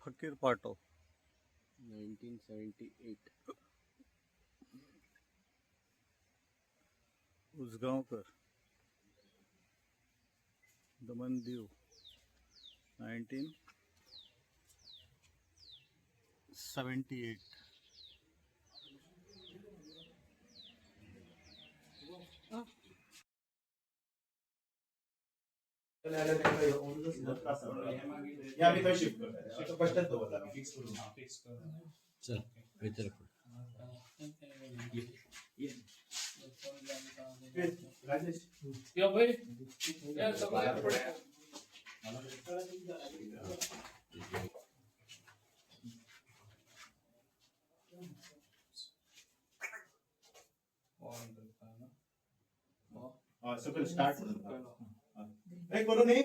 फकीर पाटो 1978. उसगांवकर दमनदीव 1978. चल मित्र सगळं स्टार्ट करू नये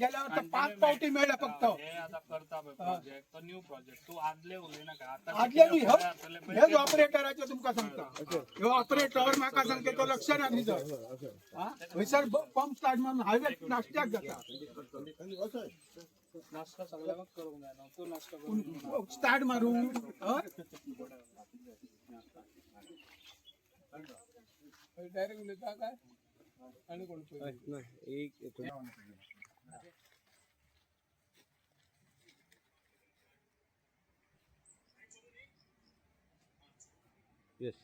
गेल्यावर 5 पावटी मिळाल्या फक्त न्यू प्रोजेक्ट तू आदले उलय ना का आदले न्ही हेच ऑपरेटराचे तुमका सांगता ह्यो ऑपरेटर म्हाका सांगता तो लक्ष ना दिसत हयसर पंप स्टार्ट म्हणून हायवे नाश्त्याक जाता नाश्ता सगळ्यांक करूंक जाय ना तू नाश्ता स्टार्ट मारू डायरेक्ट उलयता काय आणि कोण एक Yes.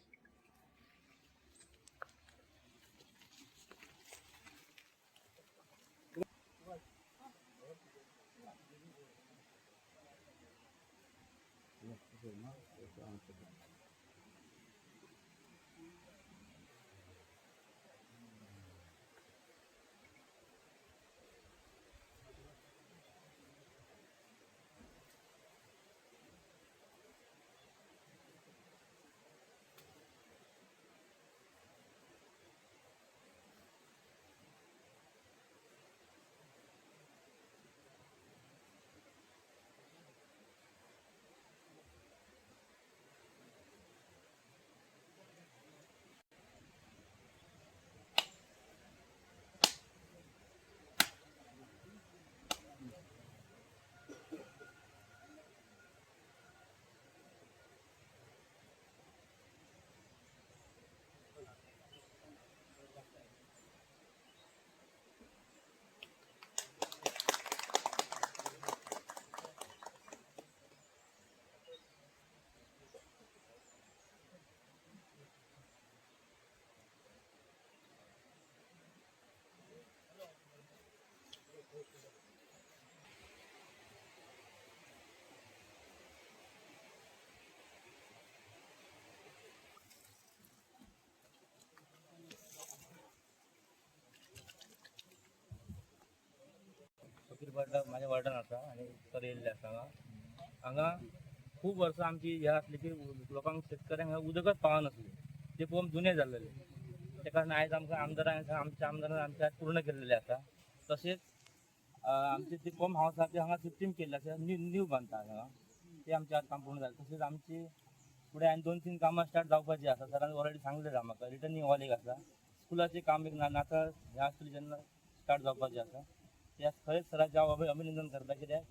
माझ्या वार्डान आसा आनी तर येयल्ले आसा हांगा खूब वर्सां आमची ह्या आसली की लोकांक शेतकऱ्यांक उदकच पावनासलें ते पंप जुने जाल्लेले त्या कारण आयज आमकां आमच्या आमदारान आमच्या पूर्ण केल्लेले आसा तशेंच आमचे ते पंप हाऊस आसा ते हांगा सिस्टीम केल्ले आसा न्यू बांदता हांगा ते आमचे आज काम पूर्ण जालें तशेंच आमची फुडें आनी 2-3 कामां स्टार्ट जावपाची आसा सरान ऑलरेडी सांगलेलें म्हाका रिटर्निंग हॉल एक आसा स्कुलाचें काम एक नाका ह्या आसतलें जेन्ना स्टार्ट जावपाचें आसा त्या खरेंच सरांचें हांव अभिनंदन करता कित्याक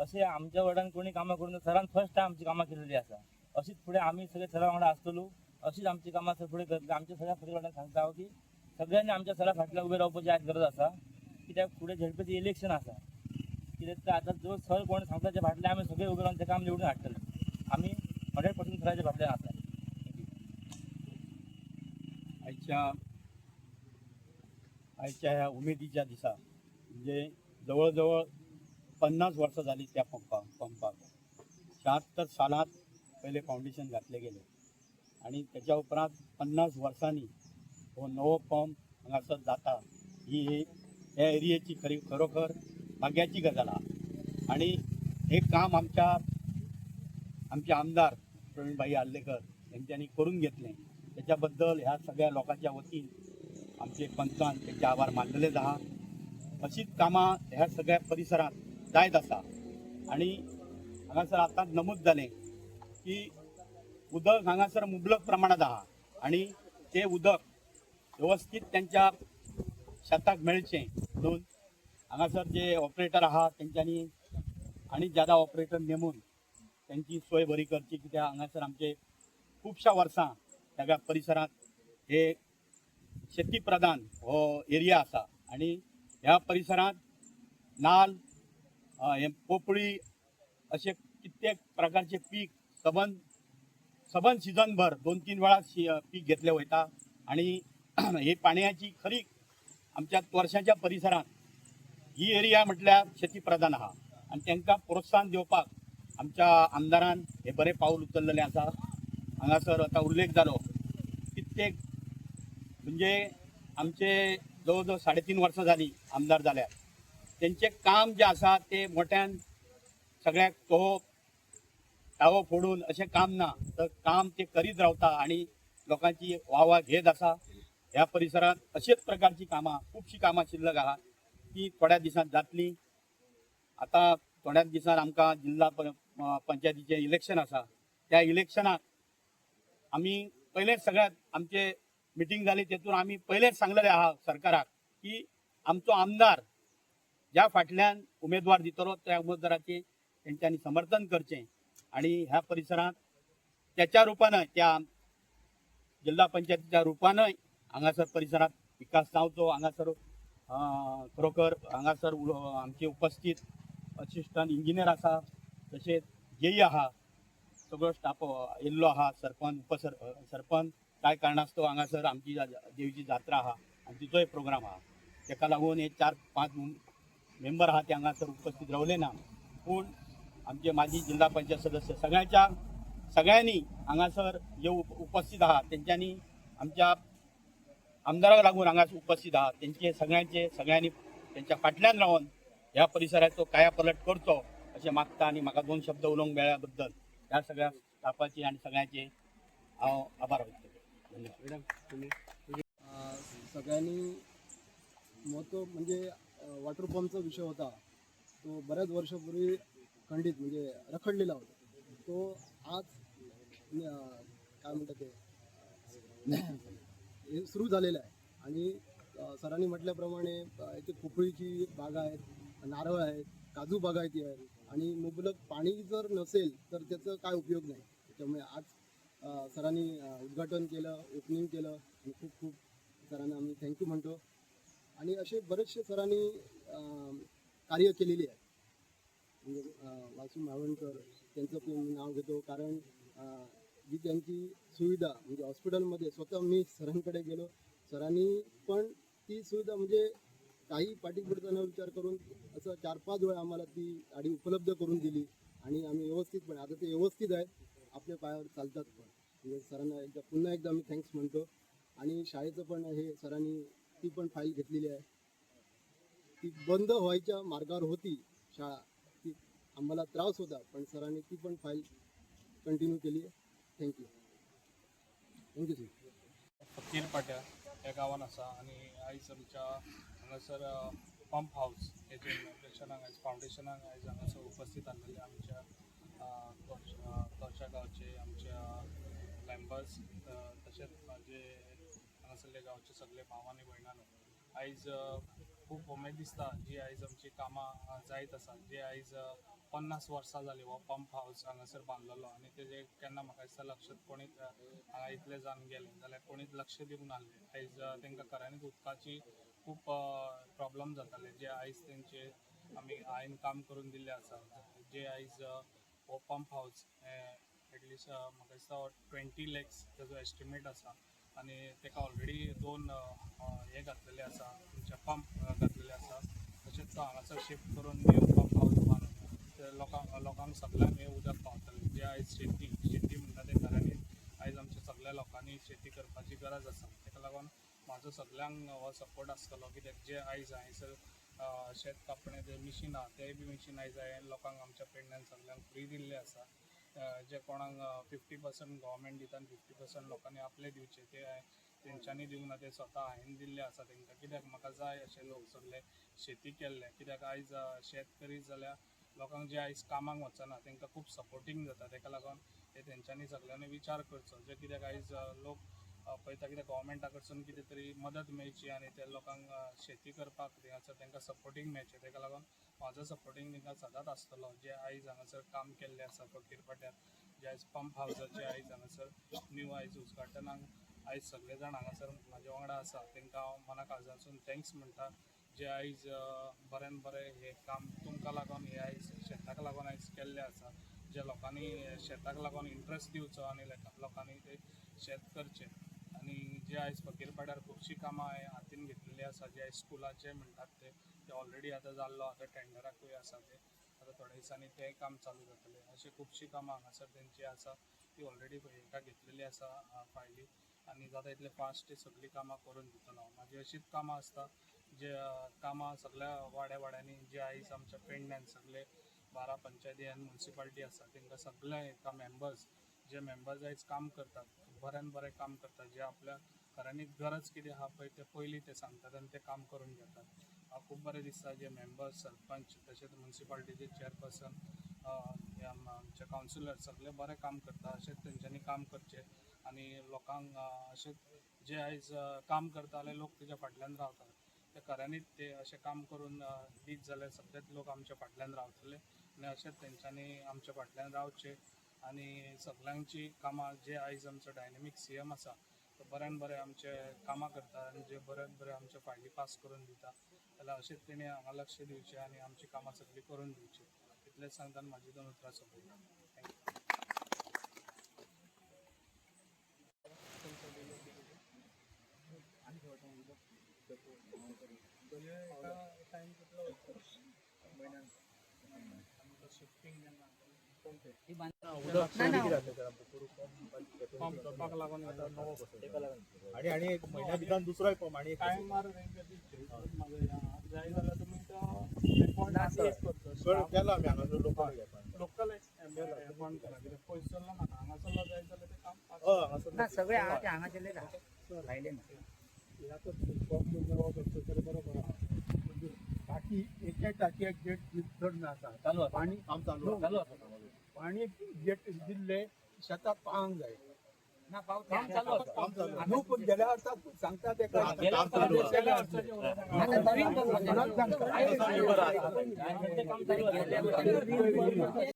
अशें आमच्या वार्डान कोणी कामां करून सरान फर्स्ट टायम आमची कामां केलेली आसा अशीच फुडें आमी सगळे सरा वांगडा आसतलो अशीच आमची कामां फुडें करतली आमच्या सगळ्या फुडें वांगडा सांगता हांव की सगळ्यांनी आमच्या सरा फाटल्यान उबे रावपाची आज गरज आसा कित्याक फुडें झेडपीचें इलेक्शन आसा कित्याक आतां जो सर कोण सांगता त्या फाटल्यान आमी सगळे उबे रावन तें काम निवडून हाडटले आमी 100% सराच्या फाटल्यान आसा आयच्या ह्या उमेदीच्या दिसा म्हणजे जवळजवळ 50 वर्सां जाली त्या पंपाक 76 सालांत पहिले फाउंडेशन घातले गेले आणि त्याच्या उपरांत 50 वर्सांनी हो नवो पंप हांगासर जाता ही ह्या एरियेची खरोखर भाग्याची गजाल आहा आणि हे काम आमचे आमदार प्रवीणभाई आर्लेकर यांच्यानी करून घेतले त्याच्याबद्दल ह्या सगळ्या लोकांच्या वतीन आमचे पंचान त्यांचे आभार मानलेलेच आहा अशीच कामां ह्या सगळ्या परिसरात जायत आसा आणि हांगासर आतां नमूद जालें की उदक हांगासर मुबलक प्रमाणात आहा आणि ते उदक व्यवस्थित त्यांच्या शेताक मेळचें म्हणून हांगासर जे ऑपरेटर आहा तेंच्यांनी आनी ज्यादा ऑपरेटर नेमून त्यांची सोय बरी करची कित्याक हांगासर आमचे खुबश्या वर्सां सगळ्या परिसरात हे शेती प्रधान हो एरिया आसा आणि ह्या परिसरात नाल्ल हे पोपळी असे कित्येक प्रकारचे पीक सबन सीझन भर 2-3 वेळा पीक घेतले वयता आणि ही पाण्याची खरी आमच्या वर्षाच्या परिसरात ही एरिया म्हटल्यार शेती प्रधान आहा आणि तांकां प्रोत्साहन दिवपाक आमच्या आमदारान हे बरे पाऊल उचललेले आसा. हांगासर आता उल्लेख जालो कित्येक म्हणजे आमचे जवळ 3.5 वर्सां जाली आमदार जाल्यार तेंचे काम जे आसा ते मोठ्यान सगळ्याक टावो फोडून अशें काम ना तर काम ते करीत रावता आणि लोकांची वाह घेत आसा. ह्या परिसरात अशेच प्रकारची कामां खुबशीं कामां शिल्लक आहा ती थोड्या दिसांत जातली. आता थोड्याच दिसांत आमकां जिल्हा पंचायतीचें इलेक्शन आसा. त्या इलेक्शनाक आमी पयलेच सगळ्यात आमचे मिटींग जाली तेतून आमी पयलेच सांगलेले आहा सरकाराक की आमचो आमदार ज्या फाटल्यान उमेदवार दितलो त्या उमेदवाराचे तेंच्यांनी समर्थन करचें आणि ह्या परिसरात त्याच्या रूपानं त्या जिल्हा पंचायतीच्या रूपानंय हांगासर परिसरात विकास जावचो. हांगासर खरोखर हांगासर आमचे उपस्थित असिस्टंट इंजिनियर आसा तशेंच जेई आहा सगळो स्टाफ येल्लो आहा. सरपंच काय कारणास्तव हांगासर आमची देवीची जात्रा आहा आनी तिचोय प्रोग्राम आहा तेका लागून हे 4-5 मेंबर आहा ते हांगासर उपस्थित रावले ना. पूण आमचे माजी जिल्हा पंचायत सदस्य सगळ्यांनी हांगासर जे उपस्थित आहात तेंच्यांनी आमच्या आमदाराक लागून हांगा उपस्थित आहात तेंचे सगळ्यांनी तेंच्या फाटल्यान रावन ह्या परिसराचो कायापलट करचो अशें मागता आणि म्हाका 2 शब्द उलोवंक मेळ्ळ्या बद्दल ह्या सगळ्या स्टाफाची आणि सगळ्यांचे हांव आभार व्यक्त करता. सगळ्यांनी महत्व म्हणजे वॉटर पंपचा विषय होता तो बऱ्याच वर्षापूर्वी खंडित म्हणजे रखडलेला होता. तो आज काय म्हणतात ते सुरू झालेला आहे आणि सरांनी म्हटल्याप्रमाणे इथे पोपळीची बागा आहेत, नारळ आहेत, काजू बागायती आहेत आणि मुबलक पाणी जर नसेल तर त्याचा काय उपयोग नाही. त्यामुळे आज सरांनी उद्घाटन केलं, ओपनिंग केलं आणि खूप खूप सरांना आम्ही थँक्यू म्हणतो. आणि असे बरेचसे सरांनी कार्य केलेली आहे. म्हणजे वासू मावळणकर त्यांचं पण मी नाव घेतो कारण जी त्यांची सुविधा म्हणजे हॉस्पिटलमध्ये स्वतः मी सरांकडे गेलो, सरांनी पण ती सुविधा म्हणजे काही पाठीपुढचा न विचार करून असं 4-5 वेळा आम्हाला ती गाडी उपलब्ध करून दिली आणि आम्ही व्यवस्थितपणे आता ते व्यवस्थित आहेत, आपल्या पायावर चालतात पण. म्हणजे सरांना पुन्हा एकदा मी थँक्स म्हणतो. आणि शाळेचं पण हे सरांनी ती पण फाईल घेतलेली आहे. ती बंद व्हायच्या मार्गावर होती शाळा, ती आम्हाला त्रास होता पण सरांनी ती पण फाईल कंटिन्यू केली आहे. Thank you sir. फकीर पाट्या ह्या गांवान आसा आणि आयज आमच्या हांगासर पंप हाऊस हेजे इनॉग्रेशनाक आयज फावंडेशनाक आयज हांगासर उपस्थित आसलेले आमच्या तोरच्या गांवचे आमच्या मेंबर्स तशेंच जे हांगासरले गांवचे सगळे भाव आनी भयणानो आयज खूब उमेद दिसता जी आयज आमची कामां जायत आसा. जे आयज 50 वर्सां जाली हो पंप हाऊस हांगासर बांदलेलो आणि तेजे केन्ना म्हाका दिसता लक्षात कोणीच हांगा इतले जावन गेले जाल्यार कोणीच लक्ष दिवंक नासले. आयज तांकां खऱ्यांनीच उदकाची खूब प्रॉब्लम जाताले जे आयज तेंचे आमी हांवें काम करून दिल्ले आसा. जे आयज हो पंप हाऊस एटलिस्ट म्हाका दिसता 20 lakhs तेजो एस्टिमेट आसा आणि तेका ऑलरेडी 2 हे घातलेले आसा तुमचे पंप घातलेले आसा. तशेंच तो हांगासर शिफ्ट करून न्यू पंप हाऊस बांदून लोकांक सगळ्यांक हे उदक पावतलें. जे आयज शेती म्हणटा ते घरांनी आयज आमच्या सगळ्या लोकांनी शेती करपाची गरज आसा. तेका लागून म्हाजो सगळ्यांक हो सपोर्ट आसतलो कित्याक जे आयज हांयसर शेत कापणे जे मिशीन आहा तेय बी मिशीन आयज हांवें लोकांक आमच्या पेडण्यान सगळ्यांक फ्री दिल्ले आसा. जे कोणाक 50% गव्हर्मेंट दिता आनी 50% लोकांनी आपले दिवचे ते तेंच्यांनी दिवंक ना ते स्वता हांवें दिल्ले आसा तेंकां. कित्याक म्हाका जाय अशे लोक सगळे शेती केल्ले कित्याक आयज शेतकरी जाल्यार लोकांक जे आयज कामाक वचना तांकां खूब सपोर्टींग जाता ताका लागून हे तेंच्यांनी सगळ्यांनी विचार करचो जे कित्याक आयज लोक पळयता कितें गोवोरमेंटा कडसून कितें तरी मदत मेळची आनी ते लोकांक शेती करपाक हांगासर तांकां सपोर्टींग मेळचें ताका लागून म्हाजो सपोर्टींग तांकां सदांच आसतलो जे आयज हांगासर काम केल्लें आसा फकीर पाट्यार जे आयज पंप हावजाचे आयज हांगासर न्यू आयज उजवाडटनाक आयज सगळे जाण हांगासर म्हाजे वांगडा आसा तांकां हांव मना काळजांतसून थँक्स म्हणटा जे आयज बऱ्यान बरें हे काम तुमकां लागून हे आयज शेताक लागून आयज केल्लें आसा जे लोकांनी शेताक लागून इंट्रस्ट दिवचो आनी लोकांनी ते शेत करचें आनी जे आयज फकीर पाड्यार खुबशीं कामां हातीन घेतलेलीं आसा जे आयज स्कुलाचे म्हणटात ते ऑलरेडी आतां जाल्लो आतां टेंडराकूय आसा ते आतां थोड्या दिसांनी तें काम चालू जातलें अशें खुबशीं कामां हांगासर तेंची आसा ती ऑलरेडी हेका घेतलेली आसा फायली आनी जाता तितले फास्ट ती सगळीं कामां करून दितलो हांव म्हाजी अशीच कामां आसता जे कामां सगळ्या वाड्यांनी जे आयज आमच्या पेडण्यान सगळे 12 पंचायती आनी म्युन्सिपालिटी आसा तांकां सगळे एका मेंबर्स जे मेंबर्स आयज काम करतात बऱ्यान बरें काम करतात जे आपल्या घरांनी गरज कितें आहा पळय ते पयलीं ते सांगतात आनी ते काम करून घेतात हांव खूब बरें दिसता जे मेंबर्स सरपंच तशेंच म्युन्सिपालिटीचे चेअरपर्सन आमचे कावन्सिलर सगळे बरें काम करता अशेंच तेंच्यांनी काम करचें आनी लोकांक अशेंच जे आयज काम करताले लोक तेच्या फाटल्यान रावतात ते खऱ्यांनीच ते अशें काम करून दीत जाल्यार सगळेच लोक आमच्या फाटल्यान रावतले आनी अशेंच तेंच्यांनी आमच्या फाटल्यान रावचें आनी सगळ्यांची कामां जे आयज आमचो डायनेमीक CM आसा तो बऱ्यान बरें आमचे कामां करता आनी जे बऱ्यान बरें आमचे फायली पास करून दिता जाल्यार अशेंच तेणी हांगा लक्ष दिवचें आनी आमची कामां सगळीं करून दिवची इतलेंच सांगतान म्हाजी 2 उतरां सोंपयता पंप करपाक लागून आणि एक महिन्या भितर दुसरोय पंप आणि टायमार जाय जाल्यार तुमी तो केला आमी हांगा लोकल लोकल अपॉइंट करा कित्याक पयसल्लो नाका हांगासरलो जाय जाल्यार ते काम ना सगळे हांगाचे राहिले ना टाकी एका टाकयेक गेट चड आसा चालू आसा पाणी काम चालू चालू आसा पाणी गेट दिल्ले शेतात पावंक जाय ना पावस काम चालू आसा काम चालू न्हू पण गेल्या वर्सा सांगता ते आता काम चालू आहे. गेल्या वर्साचे उलयता आता नवीन काम चालू आसा